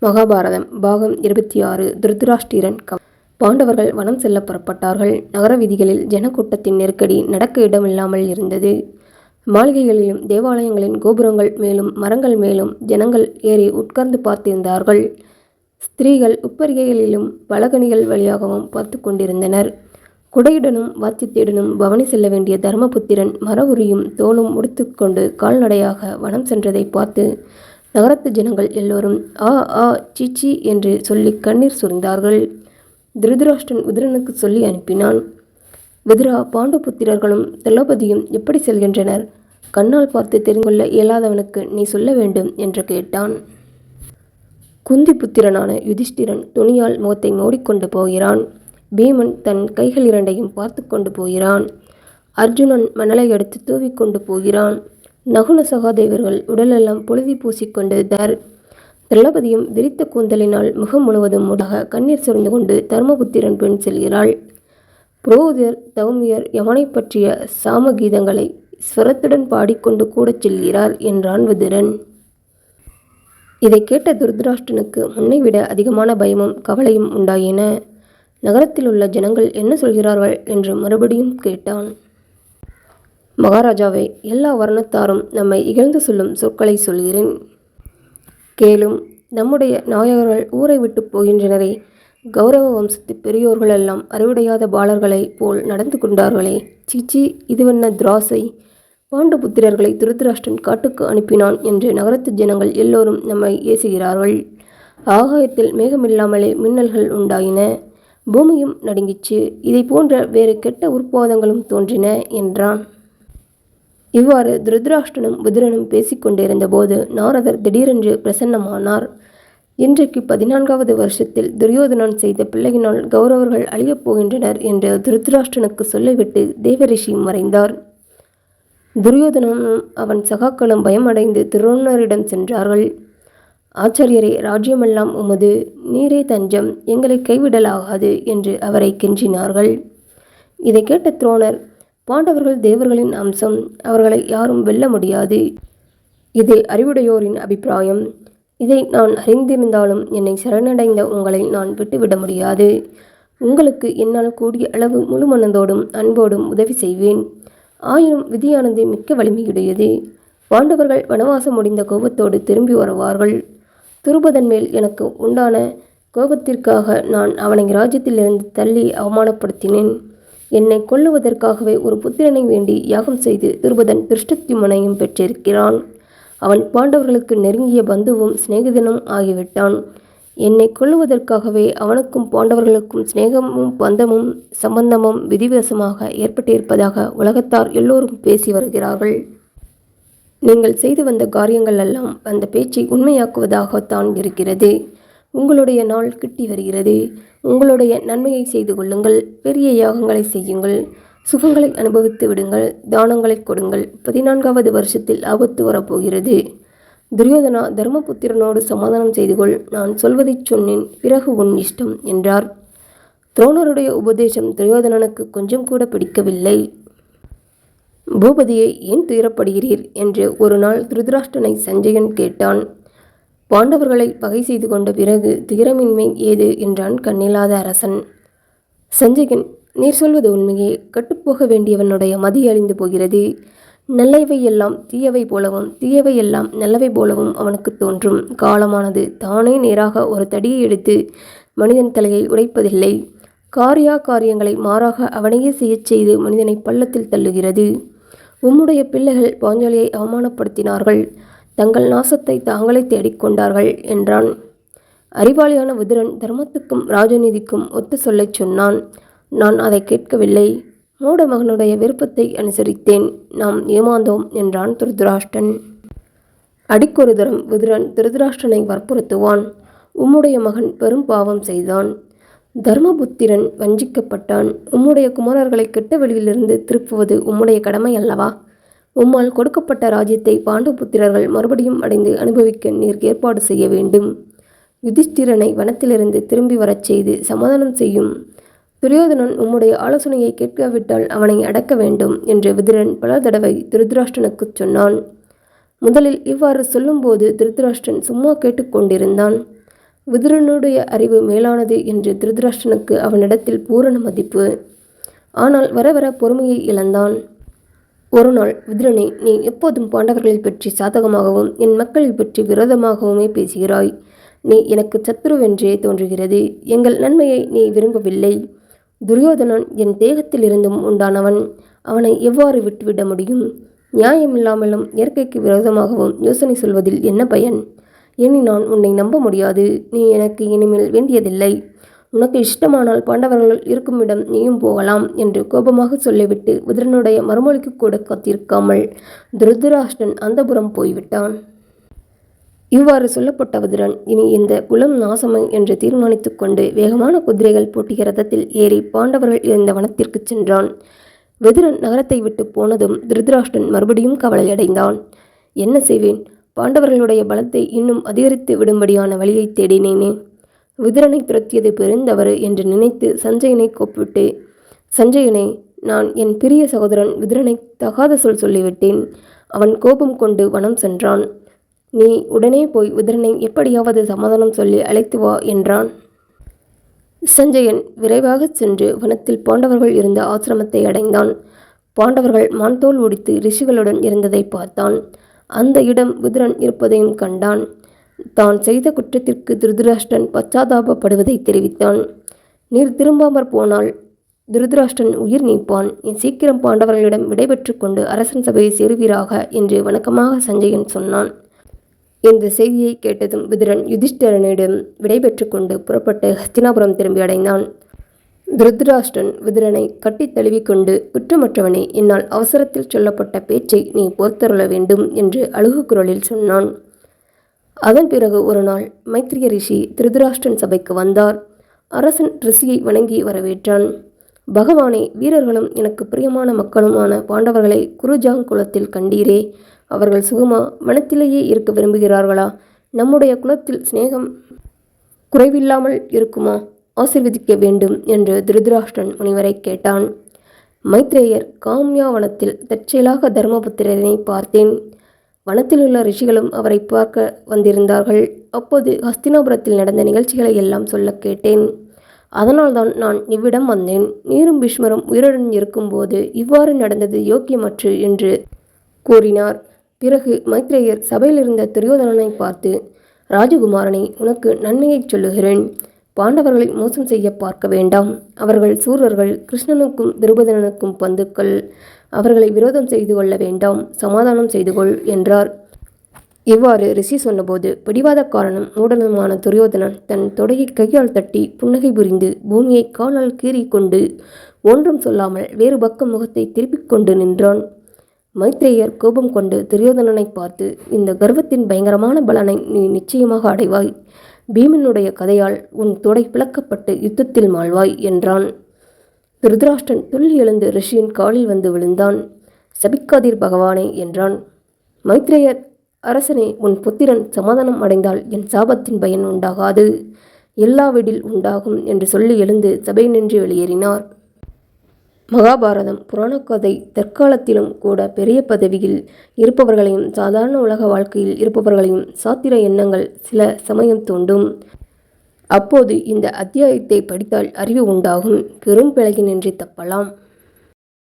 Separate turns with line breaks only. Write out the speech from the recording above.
மகாபாரதம் பாகம் 26. திருதராஷ்டிரன் பாண்டவர்கள் வனம் செல்ல புறப்பட்டார்கள். நகர வீதிகளில் ஜனக்கூட்டத்தின் நெருக்கடி நடக்க இடமில்லாமல் இருந்தது. மாளிகைகளிலும் தேவாலயங்களின் கோபுரங்கள் மேலும் மரங்கள் மேலும் ஜனங்கள் ஏறி உட்கார்ந்து பார்த்திருந்தார்கள். ஸ்திரீகள் உப்பரிகைகளிலும் பலகணிகள் வழியாகவும் பார்த்து கொண்டிருந்தனர். குடையுடனும் வாத்தியத்துடனும் பவனி செல்ல வேண்டிய தர்மபுத்திரன் மர உரியும் தோளும் உடுத்துக்கொண்டு கால்நடையாக வனம் சென்றதை பார்த்து நகரத்து ஜனங்கள் எல்லோரும் ஆ ஆ சீச்சி என்று சொல்லி கண்ணீர் சொரிந்தார்கள். திருதராஷ்டிரன் விதுரனுக்கு சொல்லி அனுப்பினான். விதுரா, பாண்டு புத்திரர்களும் தளபதியும் எப்படி செல்கின்றனர்? கண்ணால் பார்த்து தெரிந்து கொள்ள இயலாதவனுக்கு நீ சொல்ல வேண்டும் என்று கேட்டான். குந்தி புத்திரனான யுதிஷ்டிரன் துணியால் முகத்தை மூடிக்கொண்டு போகிறான். பீமன் தன் கைகள் இரண்டையும் பார்த்து கொண்டு போகிறான். அர்ஜுனன் மணலை எடுத்து தூவிக்கொண்டு போகிறான். நகுல சகாதேவர்கள் உடலெல்லாம் புழுதி பூசிக்கொண்டு தளபதியும் விரித்த கூந்தலினால் முகம் முழுவதும் மூடாக கண்ணீர் சொரிந்து கொண்டு தர்மபுத்திரன் பெண் செல்கிறாள். புரோதர் தௌமியர் யமனை பற்றிய சாமகீதங்களை ஸ்வரத்துடன் பாடிக்கொண்டு கூட செல்கிறார் என்றான் விதுரன். இதை கேட்ட திருதராஷ்டிரனுக்கு முன்னை விட அதிகமான பயமும் கவலையும் உண்டாயின. நகரத்தில் உள்ள ஜனங்கள் என்ன சொல்கிறார்கள் என்று மறுபடியும் கேட்டான். மகாராஜாவே, எல்லா வர்ணத்தாரும் நம்மை இகழ்ந்து சொல்லும் சொற்களை சொல்கிறேன் கேளும். நம்முடைய நாயகர்கள் ஊரை விட்டு போகின்றனரே. கௌரவ வம்சத்து பெரியோர்கள் எல்லாம் அறிவுடையாத பாலர்களை போல் நடந்து கொண்டார்களே. சீச்சி, இதுவென்ன திராசை? பாண்டு புத்திரர்களை திருதராஷ்டிரன் காட்டுக்கு அனுப்பினான் என்று நகரத்து ஜனங்கள் எல்லோரும் நம்மை ஏசுகிறார்கள். ஆகாயத்தில் மேகமில்லாமலே மின்னல்கள் உண்டாயின. பூமியும் நடுங்கிச்சு. இதை போன்ற வேறு கெட்ட உற்பவாதங்களும் தோன்றின என்றான். இவ்வாறு திருதராஷ்டிரனும் விதுரனும் பேசிக்கொண்டிருந்த போது நாரதர் திடீரென்று பிரசன்னமானார். இன்றைக்கு 14வது வருஷத்தில் துரியோதனன் செய்த பிள்ளையினால் கௌரவர்கள் அழியப் போகின்றனர் என்று திருதராஷ்டிரனுக்கு சொல்லிவிட்டு தேவரிஷி மறைந்தார். துரியோதனனும் அவன் சகாக்களும் பயமடைந்து துரோணரிடம் சென்றார்கள். ஆச்சாரியரே, ராஜ்யமெல்லாம் உமது, நீரே தஞ்சம், எங்களை கைவிடலாகாது என்று அவரை கெஞ்சினார்கள். இதை கேட்ட துரோணர், பாண்டவர்கள் தேவர்களின் அம்சம், அவர்களை யாரும் வெல்ல முடியாது. இது அறிவுடையோரின் அபிப்பிராயம். இதை நான் அறிந்திருந்தாலும் என்னை சரணடைந்த உங்களை நான் விட்டுவிட முடியாது. உங்களுக்கு என்னால் கூடிய அளவு முழு மனதோடும் அன்போடும் உதவி செய்வேன். ஆயினும் விதியானது மிக்க வலிமையுடையது. பாண்டவர்கள் வனவாசம் முடிந்த கோபத்தோடு திரும்பி வருவார்கள். துருபதன் மேல் எனக்கு உண்டான கோபத்திற்காக நான் அவனை ராஜ்யத்திலிருந்து தள்ளி அவமானப்படுத்தினேன். என்னை கொல்லுவதற்காகவே ஒரு புத்திரனை வேண்டி யாகம் செய்து துருபதன் திருஷ்டத்யுமனையும் பெற்றிருக்கிறான். அவன் பாண்டவர்களுக்கு நெருங்கிய பந்துவும் சிநேகிதனும் ஆகிவிட்டான். என்னை கொல்லுவதற்காகவே அவனுக்கும் பாண்டவர்களுக்கும் சிநேகமும் பந்தமும் சம்பந்தமும் விதிவசமாக ஏற்பட்டிருப்பதாக உலகத்தார் எல்லோரும் பேசி வருகிறார்கள். நீங்கள் செய்து வந்த காரியங்கள் எல்லாம் அந்த பேச்சை உண்மையாக்குவதாகத்தான் இருக்கிறது. உங்களுடைய நாள் கிட்டி வருகிறது. உங்களுடைய நன்மையை செய்து கொள்ளுங்கள். பெரிய யாகங்களை செய்யுங்கள். சுகங்களை அனுபவித்து விடுங்கள். தானங்களை கொடுங்கள். 14வது வருஷத்தில் ஆபத்து வரப்போகிறது. துரியோதனா, தர்மபுத்திரனோடு சமாதானம் செய்து கொள். நான் சொல்வதை சொன்னேன், பிறகு உன் இஷ்டம் என்றார். துரோணருடைய உபதேசம் துரியோதனனுக்கு கொஞ்சம் கூட பிடிக்கவில்லை. பூபதியை, ஏன் துயரப்படுகிறீர் என்று ஒரு நாள் திருதராஷ்டிரனை சஞ்சயன் கேட்டான். பாண்டவர்களை பகை செய்து கொண்ட பிறகு துயரமின்மை ஏது என்றான் கண்ணில்லாத அரசன். சஞ்சயன், நீர் சொல்வது உண்மையே. கட்டுப்போக வேண்டியவனுடைய மதி அழிந்து போகிறது. நல்லவை எல்லாம் தீயவை போலவும் தீயவை எல்லாம் நல்லவை போலவும் அவனுக்கு தோன்றும். காலமானது தானே நேராக ஒரு தடியை எடுத்து மனிதன் தலையை உடைப்பதில்லை. காரியங்களை மாறாக அவனையே செய்யச் செய்து மனிதனை பள்ளத்தில் தள்ளுகிறது. உம்முடைய பிள்ளைகள் பாஞ்சாலியை அவமானப்படுத்தினார்கள். தங்கள் நாசத்தை தாங்களே தேடிக்கொண்டார்கள் என்றான். அறிவாளியான விதுரன் தர்மத்துக்கும் ராஜநீதிக்கும் ஒத்து சொல்லச் சொன்னான். நான் அதை கேட்கவில்லை. மூட மகனுடைய விருப்பத்தை அனுசரித்தேன். நாம் ஏமாந்தோம் என்றான் திருதராஷ்டிரன். அடிக்கொரு தரம் விதுரன் திருதராஷ்டிரனை வற்புறுத்துவான். உம்முடைய மகன் பெரும் பாவம் செய்தான். தர்மபுத்திரன் வஞ்சிக்கப்பட்டான். உம்முடைய குமாரர்களை கெட்ட வழியிலிருந்து திருப்புவது உம்முடைய கடமை அல்லவா? உம்மால் கொடுக்கப்பட்ட ராஜ்யத்தை பாண்டபுத்திரர்கள் மறுபடியும் அடைந்து அனுபவிக்க நீர் ஏற்பாடு செய்ய வேண்டும். யுதிஷ்டிரனை வனத்திலிருந்து திரும்பி வரச் செய்து சமாதானம் செய்யும். துரியோதனன் உம்முடைய ஆலோசனையை கேட்காவிட்டால் அவனை அடக்க வேண்டும் என்று விதுரன் பல தடவை திருதராஷ்டிரனுக்கு சொன்னான். முதலில் இவ்வாறு சொல்லும்போது திருதராஷ்டிரன் சும்மா கேட்டுக்கொண்டிருந்தான். விதுரனுடைய அறிவு மேலானது என்று திருதராஷ்டிரனுக்கு அவனிடத்தில் பூரண மதிப்பு. ஆனால் வர வர பொறுமையை இழந்தான். ஒரு நாள், விதுரனே, நீ எப்போதும் பாண்டவர்களை பற்றி சாதகமாகவும் என் மக்களை பற்றி விரோதமாகவுமே பேசுகிறாய். நீ எனக்கு சத்துருவென்றே தோன்றுகிறது. எங்கள் நன்மையை நீ விரும்பவில்லை. துரியோதனன் என் தேகத்திலிருந்தும் உண்டானவன். அவனை எவ்வாறு விட்டுவிட முடியும்? நியாயமில்லாமலும் இயற்கைக்கு விரோதமாகவும் யோசனை சொல்வதில் என்ன பயன்? இனி நான் உன்னை நம்ப முடியாது. நீ எனக்கு இனிமேல் வேண்டியதில்லை. உனக்கு இஷ்டமானால் பாண்டவர்கள் இருக்குமிடம் நீயும் போகலாம் என்று கோபமாக சொல்லிவிட்டு விதுரனுடைய மறுமொழிக்கு கூட காத்திருக்காமல் திருதராஷ்டிரன் அந்தப்புறம் போய்விட்டான். இவ்வாறு சொல்லப்பட்ட விதுரன் இனி இந்த குலம் நாசமை என்று தீர்மானித்து கொண்டு வேகமான குதிரைகள் பூட்டிய ரதத்தில் ஏறி பாண்டவர்கள் இருந்த வனத்திற்கு சென்றான். விதுரன் நகரத்தை விட்டு போனதும் திருதராஷ்டிரன் மறுபடியும் கவலையடைந்தான். என்ன செய்வேன்? பாண்டவர்களுடைய பலத்தை இன்னும் அதிகரித்து விடும்படியான வழியை தேடினேனே. விதுரனை துரத்தியது பெருந்தவறு என்று நினைத்து சஞ்சயனை கூப்பிட்டு, சஞ்சயனே, நான் என் பிரிய சகோதரன் விதுரனை தகாத சொல் சொல்லிவிட்டேன். அவன் கோபம் கொண்டு வனம் சென்றான். நீ உடனே போய் விதுரனை எப்படியாவது சமாதானம் சொல்லி அழைத்து வா என்றான். சஞ்சயன் விரைவாக சென்று வனத்தில் பாண்டவர்கள் இருந்த ஆசிரமத்தை அடைந்தான். பாண்டவர்கள் மான்தோல் உடித்து ரிஷிகளுடன் இருந்ததை பார்த்தான். அந்த இடம் விதுரன் இருப்பதையும் கண்டான். தான் செய்த குற்றத்திற்கு திருதராஷ்டிரன் பச்சாதாபப்படுவதை தெரிவித்தான். நீர் திரும்பாமற் போனால் திருதராஷ்டிரன் உயிர் நீப்பான். சீக்கிரம் பாண்டவர்களிடம் விடைபெற்று கொண்டு அரசன் சபையை சேருவீராக என்று வணக்கமாக சஞ்சயன் சொன்னான். இந்த செய்தியை கேட்டதும் விதுரன் யுதிஷ்டிரனிடம் விடைபெற்று கொண்டு புறப்பட்டு ஹஸ்தினாபுரம் திரும்பி அடைந்தான். திருதராஷ்டிரன் விதுரனை கட்டித் தழுவிக்கொண்டு, குற்றமற்றவனே, என்னால் அவசரத்தில் சொல்லப்பட்ட பேச்சை நீ பொறுத்தருள வேண்டும் என்று அழுகு குரலில் சொன்னான். அதன் பிறகு ஒரு நாள் மைத்ரிய ரிஷி திருதராஷ்டிரன் சபைக்கு வந்தார். அரசன் ரிஷியை வணங்கி வரவேற்றான். பகவானே, வீரர்களும் எனக்கு பிரியமான மக்களுமான பாண்டவர்களை குருஜாங்குலத்தில் கண்டீரே. அவர்கள் சுகமா வனத்திலேயே இருக்க விரும்புகிறார்களா? நம்முடைய குலத்தில் சிநேகம் குறைவில்லாமல் இருக்குமா? ஆசீர்வதிக்க வேண்டும் என்று திருதராஷ்டிரன் முனிவரை கேட்டான். மைத்ரேயர், காம்யாவனத்தில் தற்செயலாக தர்மபுத்திரனை பார்த்தேன். வனத்திலுள்ள ரிஷிகளும் அவரை பார்க்க வந்திருந்தார்கள். அப்போது ஹஸ்தினாபுரத்தில் நடந்த நிகழ்ச்சிகளை எல்லாம் சொல்ல கேட்டேன். அதனால்தான் நான் இவ்விடம் வந்தேன். நீரும் பீஷ்மரும் உயிருடன் இருக்கும்போது இவ்வாறு நடந்தது யோக்கியமற்று என்று கூறினார். பிறகு மைத்ரேயர் சபையிலிருந்த துரியோதனனை பார்த்து, ராஜகுமாரனை, உனக்கு நன்மையைச் சொல்லுகிறேன். பாண்டவர்களை மோசம் செய்ய பார்க்க வேண்டாம். அவர்கள் சூரர்கள், கிருஷ்ணனுக்கும் துருபதனனுக்கும் பந்துக்கள். அவர்களை விரோதம் செய்து கொள்ள வேண்டாம், சமாதானம் செய்து கொள் என்றார். இவ்வாறு ரிஷி சொன்னபோது பிடிவாதக்காரனும் மூடனுமான துரியோதனன் தன் தொடையை கையால் தட்டி புன்னகை புரிந்து பூமியை காலால் கீறி கொண்டு ஒன்றும் சொல்லாமல் வேறு பக்கம் முகத்தை திருப்பிக் கொண்டு நின்றான். மைத்ரேயர் கோபம் கொண்டு துரியோதனனை பார்த்து, இந்த கர்வத்தின் பயங்கரமான பலனை நீ நிச்சயமாக அடைவாய். பீமனுடைய கதையால் உன் தொடை பிளக்கப்பட்டு யுத்தத்தில் மாழ்வாய் என்றான். திருதராஷ்டிரன் துள்ளி எழுந்து ரிஷியின் காலில் வந்து விழுந்தான். சபிக்காதீர் பகவானே என்றான். மைத்ரேயர், அரசனே, உன் புத்திரன் சமாதானம் அடைந்தால் என் சாபத்தின் பயன் உண்டாகாது, எல்லா வீடில் உண்டாகும் என்று சொல்லி எழுந்து சபை நின்று வெளியேறினார். மகாபாரதம் புராணக்கதை தற்காலத்திலும் கூட பெரிய பதவியில் இருப்பவர்களையும் சாதாரண உலக வாழ்க்கையில் இருப்பவர்களையும் சாத்திர எண்ணங்கள் சில சமயம் தோன்றும். அப்போது இந்த அத்தியாயத்தை படித்தால் அறிவு உண்டாகும். பெரும் பிழையினின்றி தப்பலாம்.